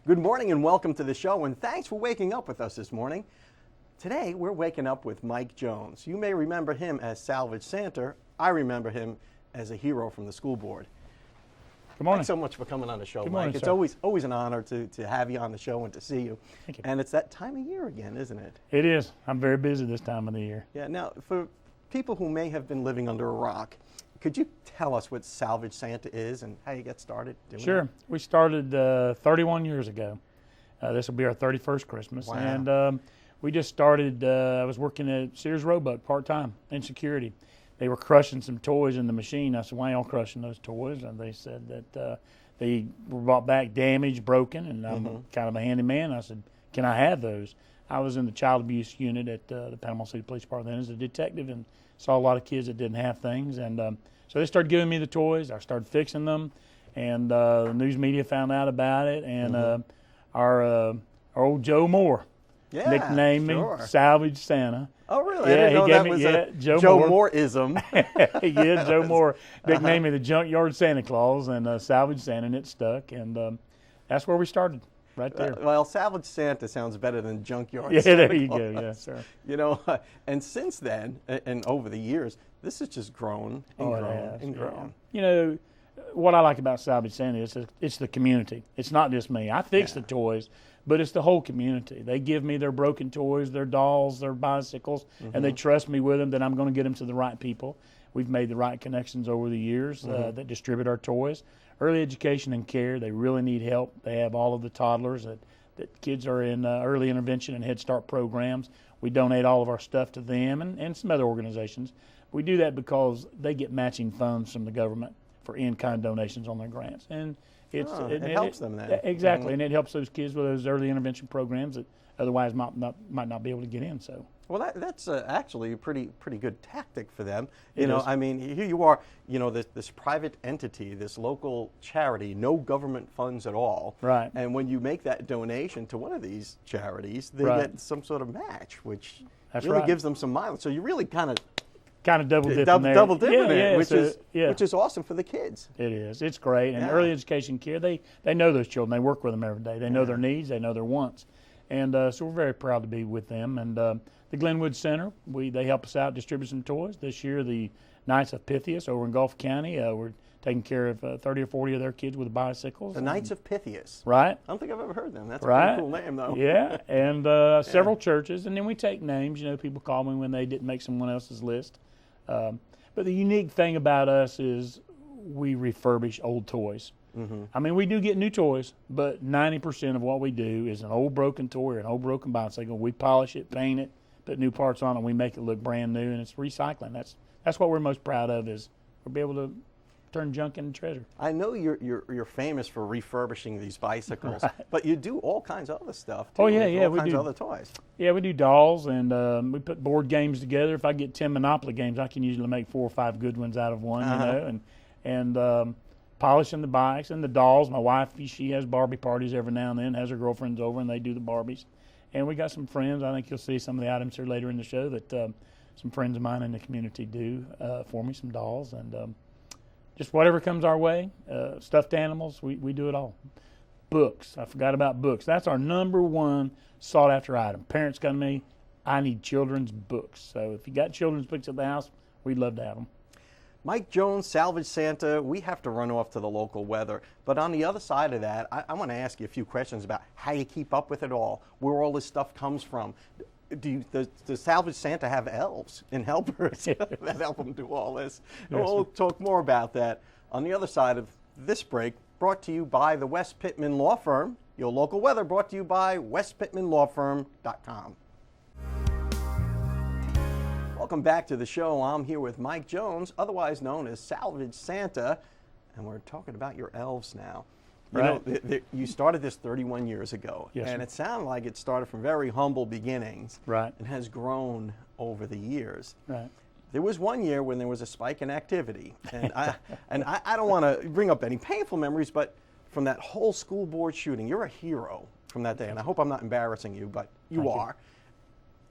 Good morning and welcome to the show, and thanks for waking up with us this morning. Today, we're waking up with Mike Jones. You may remember him as Salvage Santa. I remember him as a hero from the school board. Good morning. Thanks so much for coming on the show, Good Mike. morning, It's sir. always an honor to have you on the show and to see you. Thank you. And it's that time of year again, isn't it? It is. I'm very busy this time of the year. Yeah, now, for people who may have been living under a rock, could you tell us what Salvage Santa is and how you got started doing Sure. it? We started 31 years ago. This will be our 31st Christmas. Wow. And we just started, I was working at Sears Roebuck part-time in security. They were crushing some toys in the machine. I said, why y'all crushing those toys? And they said that they were brought back damaged, broken, and I'm kind of a handyman. I said, can I have those? I was in the child abuse unit at the Panama City Police Department then as a detective and saw a lot of kids that didn't have things. And so they started giving me the toys. I started fixing them, and the news media found out about it. And our old Joe Moore nicknamed me Salvage Santa. Oh, really? Yeah, I didn't know he gave that me was Joe Moore-ism. Yeah, Joe Moore nicknamed me the Junkyard Santa Claus and Salvage Santa, and it stuck. And that's where we started, right there. Well, Salvage Santa sounds better than Junkyard Yeah, Santa there you Claus. go. Yes, sir. You know, and since then, and over the years, this has just grown and It grown has, and yeah. grown. You know, what I like about Salvage Santa is it's the community. It's not just me. I fix the toys, but it's the whole community. They give me their broken toys, their dolls, their bicycles, and they trust me with them that I'm going to get them to the right people. We've made the right connections over the years that distribute our toys. Early education and care, they really need help. They have all of the toddlers that kids are in early intervention and Head Start programs. We donate all of our stuff to them and some other organizations. We do that because they get matching funds from the government for in-kind donations on their grants. And it helps them then. Exactly, and it helps those kids with those early intervention programs that otherwise might not be able to get in. So. Well, that's actually a pretty good tactic for them. It You know, is. I mean, here you are, you know, this private entity, this local charity, no government funds at all. Right. And when you make that donation to one of these charities, they Right. get some sort of match, which That's really right. gives them some mileage. So you really kind of Double dipping there. double dipping it, Yeah, which is awesome for the kids. It is. It's great. And Yeah. early education care, they know those children. They work with them every day. They know their needs. They know their wants. And so we're very proud to be with them. And the Glenwood Center, they help us out, distribute some toys. This year, the Knights of Pythias over in Gulf County, we're taking care of 30 or 40 of their kids with bicycles. The Knights of Pythias. Right. I don't think I've ever heard them. That's a Right. pretty cool name, though. Yeah, and several churches. And then we take names. You know, people call me when they didn't make someone else's list. But the unique thing about us is we refurbish old toys. I mean, we do get new toys, but 90% of what we do is an old broken toy or an old broken bicycle. We polish it, paint it, put new parts on it, and we make it look brand new, and it's recycling. That's what we're most proud of, is we'll be able to turn junk into treasure. I know you're famous for refurbishing these bicycles, Right. but you do all kinds of other stuff too. Oh, yeah, Like yeah, all we kinds do. of other toys. Yeah, we do dolls, and we put board games together. If I get 10 Monopoly games, I can usually make 4 or 5 good ones out of one, you know, and polishing the bikes and the dolls. My wife, she has Barbie parties every now and then, has her girlfriends over, and they do the Barbies. And we got some friends. I think you'll see some of the items here later in the show that some friends of mine in the community do for me, some dolls, and just whatever comes our way. Stuffed animals, we do it all. Books, I forgot about books. That's our #1 sought after item. Parents come to me, I need children's books. So if you got children's books at the house, we'd love to have them. Mike Jones, Salvage Santa, we have to run off to the local weather. But on the other side of that, I want to ask you a few questions about how you keep up with it all, where all this stuff comes from. Does Salvage Santa have elves and helpers that help him do all this? Yes, We'll talk more about that on the other side of this break, brought to you by the West Pittman Law Firm. Your local weather brought to you by westpittmanlawfirm.com. Welcome back to the show. I'm here with Mike Jones, otherwise known as Salvage Santa, and we're talking about your elves now. You know, you started this 31 years ago, Yes, and sir. it sounded like it started from very humble beginnings, Right. and has grown over the years. Right. There was one year when there was a spike in activity, and I don't want to bring up any painful memories, but from that whole school board shooting, you're a hero from that day, and I hope I'm not embarrassing you, but you are.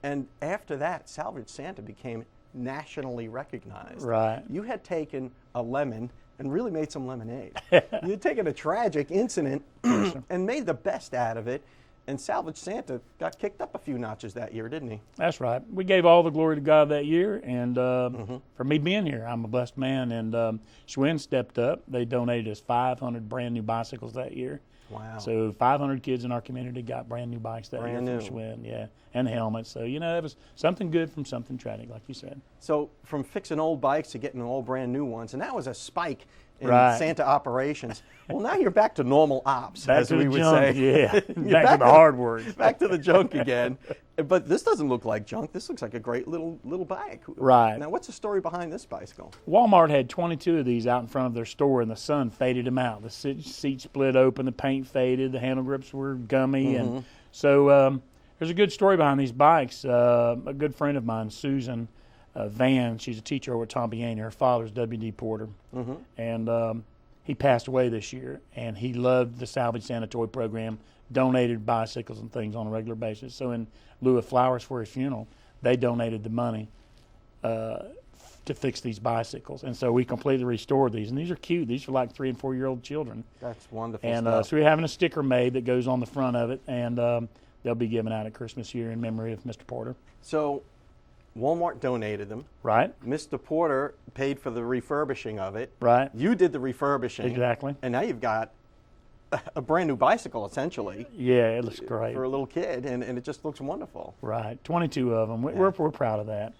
And after that, Salvage Santa became nationally recognized. Right. You had taken a lemon and really made some lemonade. You'd taken a tragic incident and made the best out of it. And Salvage Santa got kicked up a few notches that year, didn't he? That's right. We gave all the glory to God that year, and for me being here, I'm a blessed man. And Schwinn stepped up. They donated us 500 brand new bicycles that year. Wow. So 500 kids in our community got brand new bikes that year from Schwinn, yeah, and helmets. So, you know, it was something good from something tragic, like you said. So from fixing old bikes to getting all brand new ones, and that was a spike in Santa operations. Well, now you're back to normal ops, back as to we the would junk, say. Yeah, back to the hard work. Back to the junk again. But this doesn't look like junk. This looks like a great little bike. Right. Now, what's the story behind this bicycle? Walmart had 22 of these out in front of their store, and the sun faded them out. The seat split open, the paint faded, the handle grips were gummy. And so there's a good story behind these bikes. A good friend of mine, Susan Van, she's a teacher over at Tombiani. Her father's W.D. Porter. And he passed away this year, and he loved the Salvage Santa Toy program, donated bicycles and things on a regular basis. So in lieu of flowers for his funeral, they donated the money to fix these bicycles. And so we completely restored these. And these are cute. These are like 3- and 4-year-old children. That's wonderful and stuff. So we're having a sticker made that goes on the front of it, and they'll be given out at Christmas here in memory of Mr. Porter. So Walmart donated them. Right. Mr. Porter paid for the refurbishing of it. Right. You did the refurbishing. Exactly. And now you've got a brand new bicycle, essentially. Yeah, it looks great. For a little kid, and it just looks wonderful. Right. 22 of them. We're proud of that.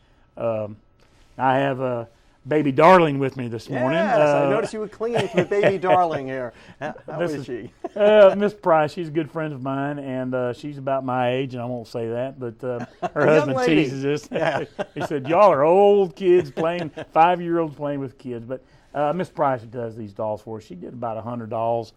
I have a baby darling with me this morning. Yes, I noticed you were clinging to the baby darling here. How is she? Miss Price, she's a good friend of mine, and she's about my age, and I won't say that, but her husband teases us. Yeah. He said, y'all are old kids playing, 5-year-olds playing with kids. But Miss Price does these dolls for us. She did about 100 dolls.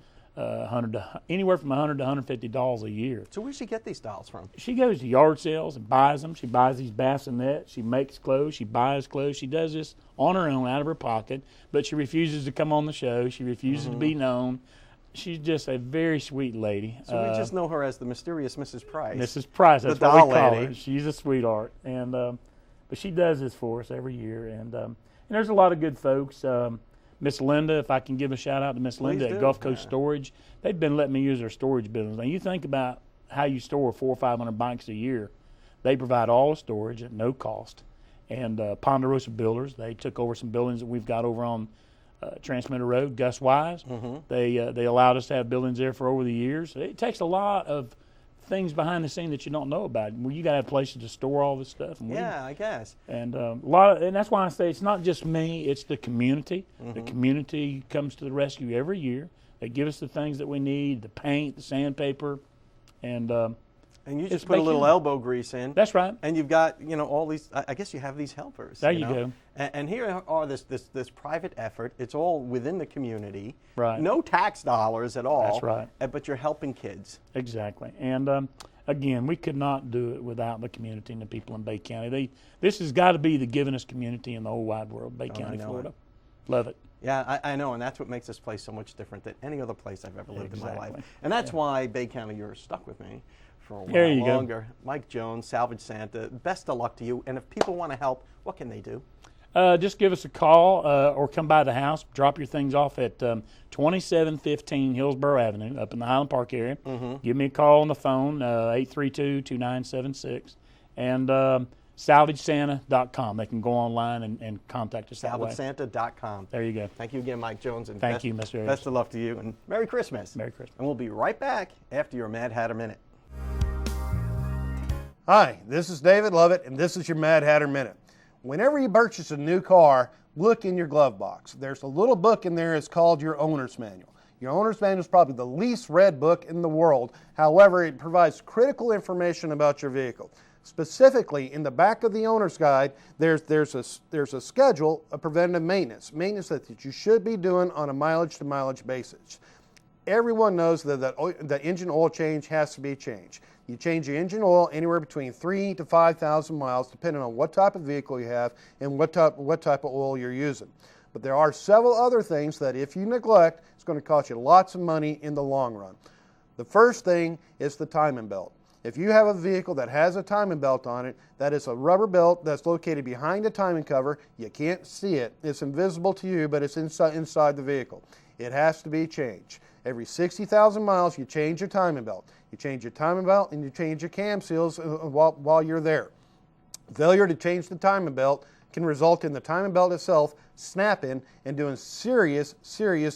Anywhere from $100 to $150 a year. So where'd she get these dolls from? She goes to yard sales and buys them. She buys these bassinets. She makes clothes. She buys clothes. She does this on her own, out of her pocket, but she refuses to come on the show. She refuses to be known. She's just a very sweet lady. So we just know her as the mysterious Mrs. Price. Mrs. Price, that's the what doll we call lady. her. She's a sweetheart, and but she does this for us every year. And there's a lot of good folks. Miss Linda, if I can give a shout out to Miss Linda at Gulf Coast Storage, they've been letting me use their storage buildings. Now you think about how you store 400 or 500 bikes a year. They provide all the storage at no cost. And Ponderosa Builders, they took over some buildings that we've got over on Transmitter Road, Gus Wise. They allowed us to have buildings there for over the years. It takes a lot of things behind the scene that you don't know about. Well, you got to have places to store all this stuff. And I guess. And and that's why I say it's not just me; it's the community. The community comes to the rescue every year. They give us the things that we need: the paint, the sandpaper, and you just put a little elbow grease in. That's right. And you've got all these. I guess you have these helpers. There you go. And here are this private effort. It's all within the community. Right. No tax dollars at all. That's right. But you're helping kids. Exactly. And again, we could not do it without the community and the people in Bay County. This has got to be the givenest community in the whole wide world, Bay County, Florida. Love it. Yeah, I know, and that's what makes this place so much different than any other place I've ever lived in my life. And that's why, Bay County, you're stuck with me for a while longer. Go. Mike Jones, Salvage Santa, best of luck to you. And if people want to help, what can they do? Just give us a call or come by the house. Drop your things off at 2715 Hillsborough Avenue up in the Highland Park area. Give me a call on the phone, 832-2976. And salvagesanta.com. They can go online and contact us that way. salvagesanta.com. There you go. Thank you again, Mike Jones. And Thank you, Mr. Arias. Best of luck to you, and Merry Christmas. Merry Christmas. And we'll be right back after your Mad Hatter Minute. Hi, this is David Lovett, and this is your Mad Hatter Minute. Whenever you purchase a new car, look in your glove box. There's a little book in there. It's called your owner's manual. Your owner's manual is probably the least read book in the world. However, it provides critical information about your vehicle. Specifically, in the back of the owner's guide, there's a schedule of preventative maintenance that you should be doing on a mileage-to-mileage basis. Everyone knows that the engine oil change has to be changed. You change your engine oil anywhere between 3,000 to 5,000 miles, depending on what type of vehicle you have and what type of oil you're using. But there are several other things that if you neglect, it's going to cost you lots of money in the long run. The first thing is the timing belt. If you have a vehicle that has a timing belt on it, that is a rubber belt that's located behind the timing cover. You can't see it. It's invisible to you, but it's inside the vehicle. It has to be changed. Every 60,000 miles, you change your timing belt. You change your timing belt and you change your cam seals while you're there. Failure to change the timing belt can result in the timing belt itself snapping and doing serious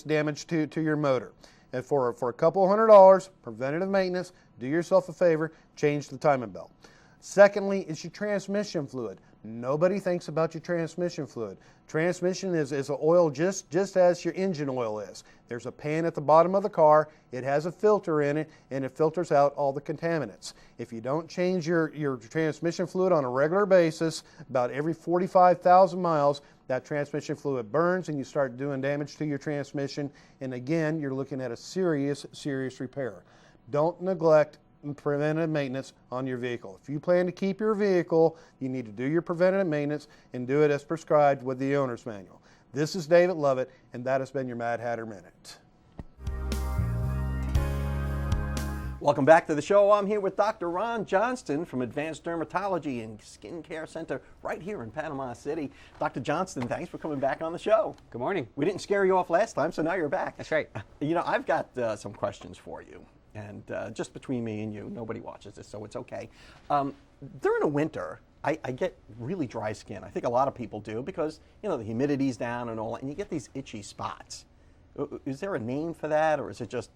damage to your motor. And for a couple $100, preventative maintenance, do yourself a favor, change the timing belt. Secondly, is your transmission fluid. Nobody thinks about your transmission fluid. Transmission is an oil just as your engine oil is. There's a pan at the bottom of the car, it has a filter in it, and it filters out all the contaminants. If you don't change your transmission fluid on a regular basis, about every 45,000 miles, that transmission fluid burns and you start doing damage to your transmission, and again, you're looking at a serious repair. Don't neglect preventative maintenance on your vehicle. If you plan to keep your vehicle, you need to do your preventative maintenance and do it as prescribed with the owner's manual. This is David Lovett, and that has been your Mad Hatter Minute. Welcome back to the show. I'm here with Dr. Ron Johnston from Advanced Dermatology and Skin Care Center right here in Panama City. Dr. Johnston, thanks for coming back on the show. Good morning. We didn't scare you off last time, so now you're back. That's right. You know, I've got some questions for you. And just between me and you, nobody watches this, so it's okay. During the winter, I get really dry skin. I think a lot of people do because, you know, the humidity's down and all that, and you get these itchy spots. Is there a name for that, or is it just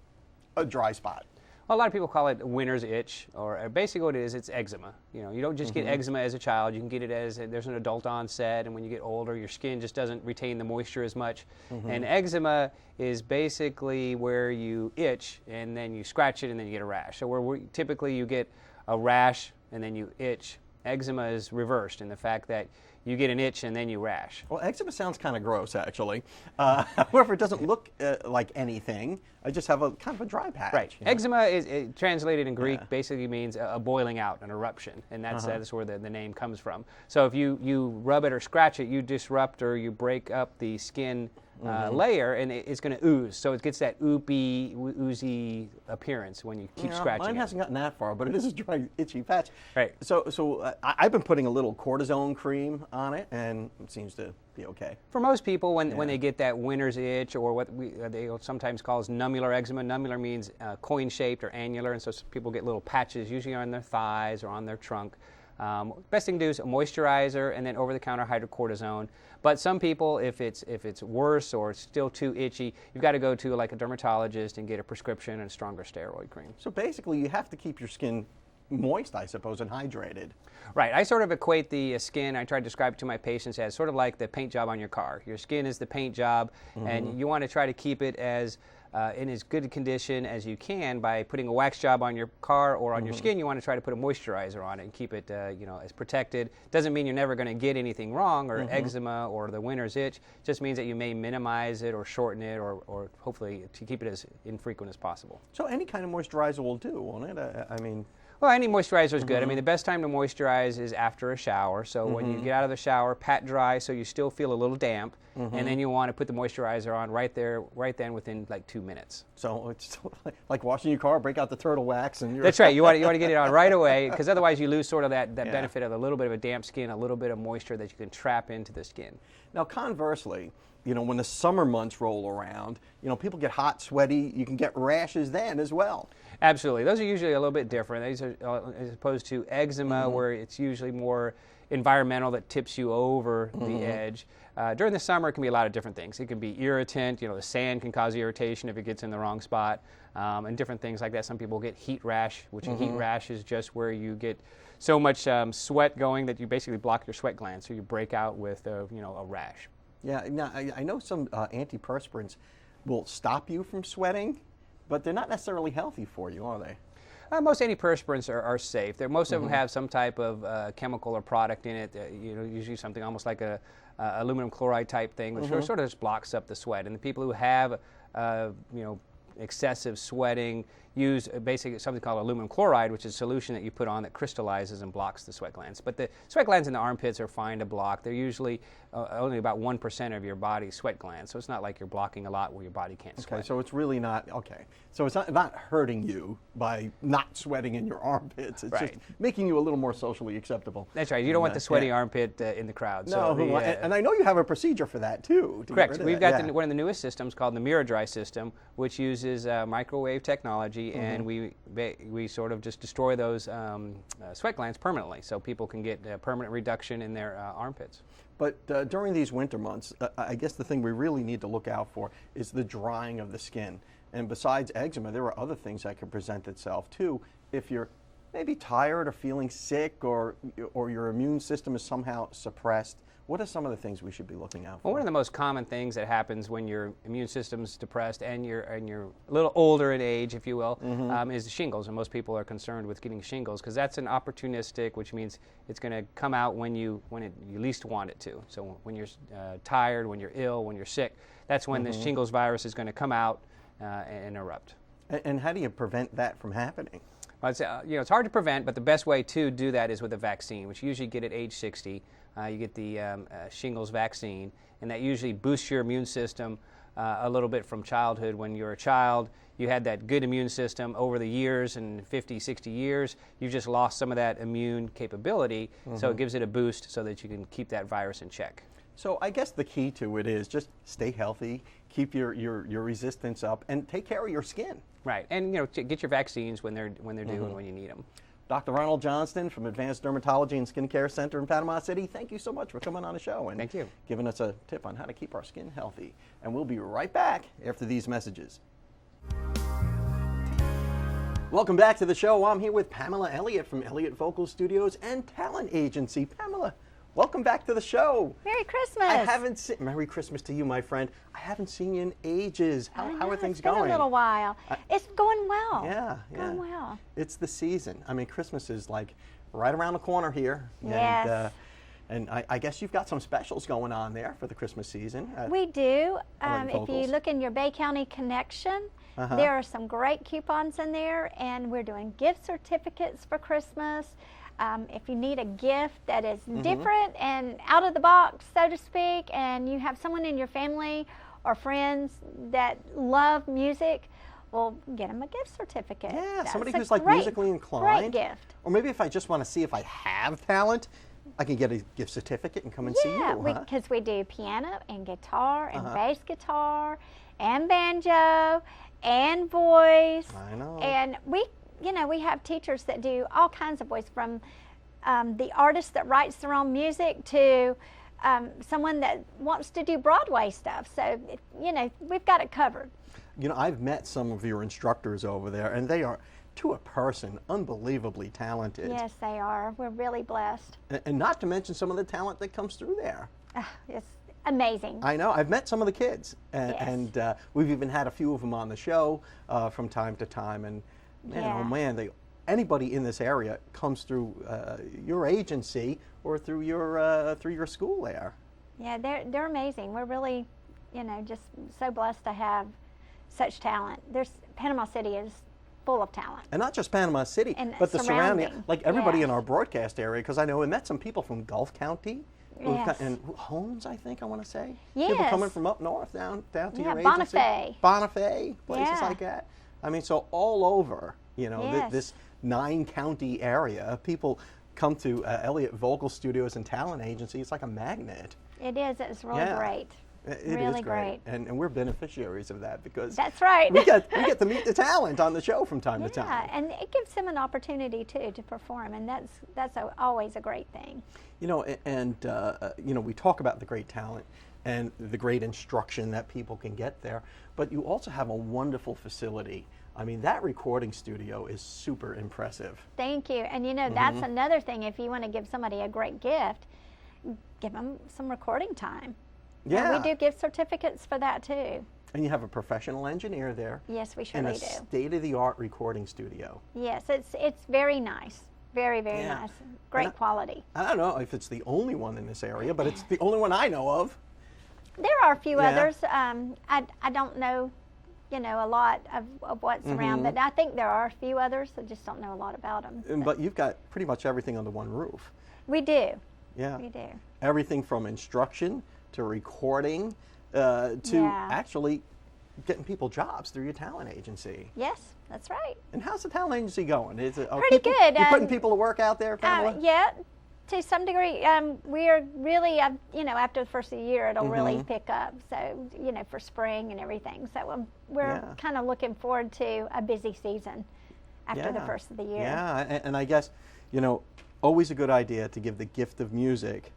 a dry spot? Well, a lot of people call it winter's itch, or basically what it is, it's eczema. You know, you don't just get eczema as a child. You can get it as there's an adult onset, and when you get older, your skin just doesn't retain the moisture as much. And eczema is basically where you itch, and then you scratch it, and then you get a rash. So where typically you get a rash, and then you itch. Eczema is reversed in the fact that you get an itch and then you rash. Well, eczema sounds kind of gross, actually. However, it doesn't look like anything. I just have a kind of a dry patch. Right. You know? Eczema is translated in Greek basically means a boiling out, an eruption, and that's where the name comes from. So if you rub it or scratch it, you disrupt or you break up the skin layer, and it's going to ooze. So it gets that oozy appearance when you keep scratching mine it. hasn't gotten that far, but it is a dry, itchy patch. Right. So I've been putting a little cortisone cream on it, and it seems to be okay. For most people, when they get that winter's itch, or what they sometimes call as nummular eczema. Nummular means coin-shaped or annular, and so people get little patches, usually on their thighs or on their trunk. Best thing to do is a moisturizer and then over-the-counter hydrocortisone. But some people, if it's worse or it's still too itchy, you've got to go to like a dermatologist and get a prescription and a stronger steroid cream. So basically, you have to keep your skin moist, I suppose, and hydrated. Right. I sort of equate the skin, I try to describe it to my patients as sort of like the paint job on your car. Your skin is the paint job, and you want to try to keep it as in as good a condition as you can by putting a wax job on your car or on your skin. You want to try to put a moisturizer on it and keep it as protected. Doesn't mean you're never going to get anything wrong or eczema or the winter's itch. Just means that you may minimize it or shorten it or hopefully to keep it as infrequent as possible. So any kind of moisturizer will do, won't it? I mean... Well, any moisturizer is good. I mean, the best time to moisturize is after a shower. So when you get out of the shower, pat dry so you still feel a little damp, and then you want to put the moisturizer on right then within like 2 minutes. So it's like washing your car, break out the turtle wax, and you're... That's right. You want to get it on right away, because otherwise you lose sort of that benefit of a little bit of a damp skin, a little bit of moisture that you can trap into the skin. Now, conversely, you know, when the summer months roll around, you know, people get hot, sweaty. You can get rashes then as well. Absolutely. Those are usually a little bit different. These are, as opposed to eczema, where it's usually more environmental that tips you over the edge. During the summer, it can be a lot of different things. It can be irritant. You know, the sand can cause irritation if it gets in the wrong spot, and different things like that. Some people get heat rash, which a heat rash is just where you get so much sweat going that you basically block your sweat glands, so you break out with a rash. Yeah. Now, I know some antiperspirants will stop you from sweating, but they're not necessarily healthy for you, are they? Most antiperspirants are safe. Most of them have some type of chemical or product in it. Usually something almost like a aluminum chloride type thing, which sort of just blocks up the sweat. And the people who have excessive sweating, use basically something called aluminum chloride, which is a solution that you put on that crystallizes and blocks the sweat glands. But the sweat glands in the armpits are fine to block. They're usually only about 1% of your body's sweat glands, so it's not like you're blocking a lot where your body can't sweat. Okay, so it's really not, so it's not hurting you by not sweating in your armpits. It's just making you a little more socially acceptable. That's right. You don't want the sweaty armpit in the crowd. No, so and I know you have a procedure for that too. Correct. We've got one of the newest systems called the Mirror Dry system, which uses microwave technology, and we sort of just destroy those sweat glands permanently, so people can get a permanent reduction in their armpits. But during these winter months, I guess the thing we really need to look out for is the drying of the skin. And besides eczema, there are other things that can present itself too. If you're maybe tired or feeling sick, or your immune system is somehow suppressed, what are some of the things we should be looking out for? Well, one of the most common things that happens when your immune system's depressed and you're a little older in age, if you will, is shingles. And most people are concerned with getting shingles because that's an opportunistic, which means it's going to come out when you least want it to. So when you're tired, when you're ill, when you're sick, that's when the shingles virus is going to come out and erupt. And how do you prevent that from happening? Well, it's hard to prevent, but the best way to do that is with a vaccine, which you usually get at age 60. You get the shingles vaccine, and that usually boosts your immune system a little bit from childhood. When you're a child, you had that good immune system. Over the years, and 50, 60 years, you've just lost some of that immune capability, so it gives it a boost so that you can keep that virus in check. So I guess the key to it is just stay healthy, keep your resistance up, and take care of your skin. Right, and get your vaccines when they're due and when you need them. Dr. Ronald Johnston from Advanced Dermatology and Skincare Center in Panama City, thank you so much for coming on the show and thank you. Giving us a tip on how to keep our skin healthy. And we'll be right back after these messages. Welcome back to the show. I'm here with Pamela Elliott from Elliott Vocal Studios and Talent Agency. Pamela, welcome back to the show. Merry Christmas. Merry Christmas to you, my friend. I haven't seen you in ages. How are things it's been going? a little while. It's going well. Yeah. Going well. It's the season. I mean, Christmas is like right around the corner here. Yes. And I guess you've got some specials going on there for the Christmas season. We do. If Vocals. you look in your Bay County Connection, there are some great coupons in there, and we're doing gift certificates for Christmas. If you need a gift that is different and out of the box, so to speak, and you have someone in your family or friends that love music, well, get them a gift certificate. Yeah, That's somebody a who's like great, musically inclined. Great gift. Or maybe if I just want to see if I have talent, I can get a gift certificate and come and see you. Yeah, because we do piano and guitar and bass guitar and banjo and voice. I know. And we have teachers that do all kinds of voice, from the artist that writes their own music to someone that wants to do Broadway stuff. So, we've got it covered. I've met some of your instructors over there, and they are, to a person, unbelievably talented. Yes, they are. We're really blessed. And not to mention some of the talent that comes through there. It's amazing. I know. I've met some of the kids, and we've even had a few of them on the show from time to time. And man, anybody in this area comes through your agency or through your school there. Yeah, they're amazing. We're really, just so blessed to have such talent. Panama City is full of talent. And not just Panama City, and but the surrounding, like everybody in yes. our broadcast area, because I know we met some people from Gulf County. Yes. And Holmes, I think I want to say. Yes. People coming from up north down to your Bonifay. agency. Bonifay, places Yeah. like that. I mean, so all over, Yes. this 9-county area, people come to Elliott Vocal Studios and Talent Agency. It's like a magnet. It is. It's really great. It really is great. And we're beneficiaries of that because that's right. we get to meet the talent on the show from time to time. Yeah, and it gives them an opportunity too to perform, and that's always a great thing. We talk about the great talent and the great instruction that people can get there, but you also have a wonderful facility. I mean, that recording studio is super impressive. Thank you. And that's another thing. If you want to give somebody a great gift, give them some recording time. Yeah. And we do gift certificates for that too. And you have a professional engineer there. Yes, we And surely a do. state-of-the-art recording studio. Yes, it's very nice. Very, very Yeah. nice. Great quality. I don't know if it's the only one in this area, but it's the only one I know of. There are a few Yeah. others. I don't know you know, a lot of what's around. But I think there are a few others. I just don't know a lot about them. But you've got pretty much everything under one roof. We do. Yeah. We do. Everything from instruction to recording to actually getting people jobs through your talent agency. Yes, that's right. And how's the talent agency going? Is it Pretty good. You putting people to work out there, Pamela? Yeah, to some degree. We are really, you know, after the first of the year, it'll really pick up. So, you know, for spring and everything. So we're kind of looking forward to a busy season after the first of the year. Yeah, and I guess, you know, always a good idea to give the gift of music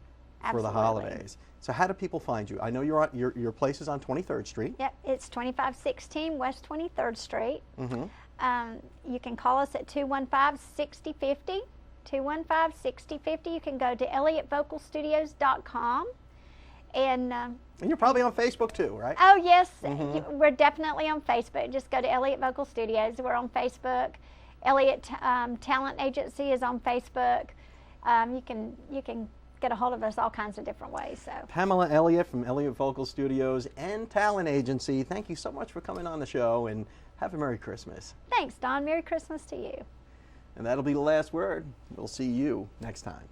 for the holidays. So how do people find you? I know you're on, your place is on 23rd Street. Yep, it's 2516 West 23rd Street. You can call us at 215-6050. 215-6050. You can go to elliotvocalstudios.com. And you're probably on Facebook too, right? Oh, yes. We're definitely on Facebook. Just go to Elliott Vocal Studios. We're on Facebook. Elliott Talent Agency is on Facebook. You can get a hold of us all kinds of different ways. So Pamela Elliott from Elliott Vocal Studios and Talent Agency, thank you so much for coming on the show, and have a Merry Christmas. Thanks, Don. Merry Christmas to you. And that'll be the last word. We'll see you next time.